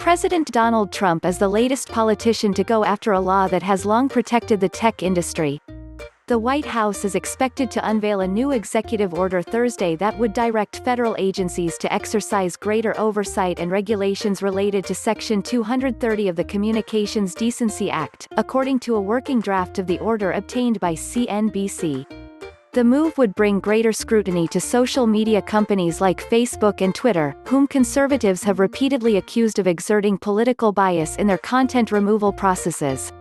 President Donald Trump is the latest politician to go after a law that has long protected the tech industry. The White House is expected to unveil a new executive order Thursday that would direct federal agencies to exercise greater oversight and regulations related to Section 230 of the Communications Decency Act, according to a working draft of the order obtained by CNBC. The move would bring greater scrutiny to social media companies like Facebook and Twitter, whom conservatives have repeatedly accused of exerting political bias in their content removal processes.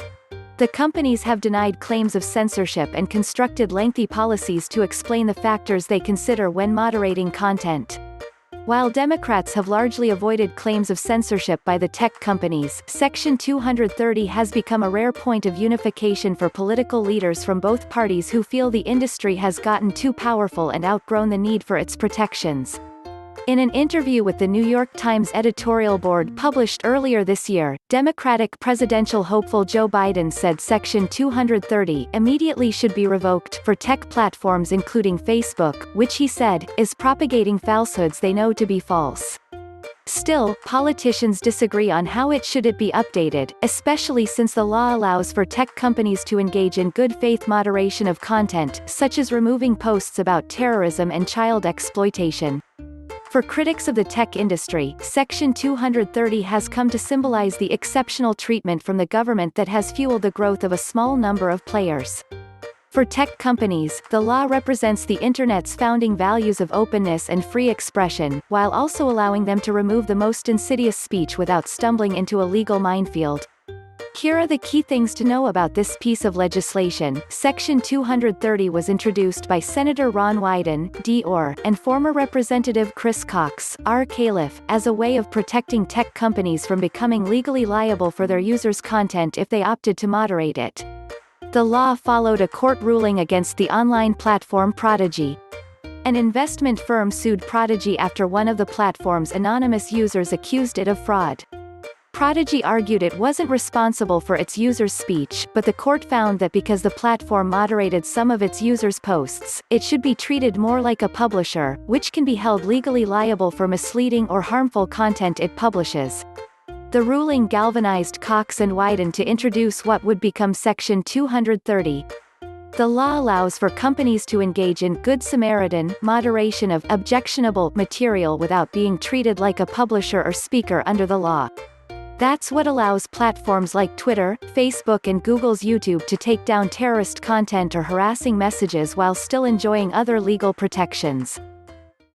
The companies have denied claims of censorship and constructed lengthy policies to explain the factors they consider when moderating content. While Democrats have largely avoided claims of censorship by the tech companies, Section 230 has become a rare point of unification for political leaders from both parties who feel the industry has gotten too powerful and outgrown the need for its protections. In an interview with the New York Times editorial board published earlier this year, Democratic presidential hopeful Joe Biden said Section 230 immediately should be revoked for tech platforms including Facebook, which he said, is propagating falsehoods they know to be false. Still, politicians disagree on how it should be updated, especially since the law allows for tech companies to engage in good faith moderation of content, such as removing posts about terrorism and child exploitation. For critics of the tech industry, Section 230 has come to symbolize the exceptional treatment from the government that has fueled the growth of a small number of players. For tech companies, the law represents the Internet's founding values of openness and free expression, while also allowing them to remove the most insidious speech without stumbling into a legal minefield. Here are the key things to know about this piece of legislation. Section 230 was introduced by Senator Ron Wyden, D.R., and former Representative Chris Cox, R. Califf, as a way of protecting tech companies from becoming legally liable for their users' content if they opted to moderate it. The law followed a court ruling against the online platform Prodigy. An investment firm sued Prodigy after one of the platform's anonymous users accused it of fraud. Prodigy argued it wasn't responsible for its users' speech, but the court found that because the platform moderated some of its users' posts, it should be treated more like a publisher, which can be held legally liable for misleading or harmful content it publishes. The ruling galvanized Cox and Wyden to introduce what would become Section 230. The law allows for companies to engage in Good Samaritan moderation of objectionable material without being treated like a publisher or speaker under the law. That's what allows platforms like Twitter, Facebook and Google's YouTube to take down terrorist content or harassing messages while still enjoying other legal protections.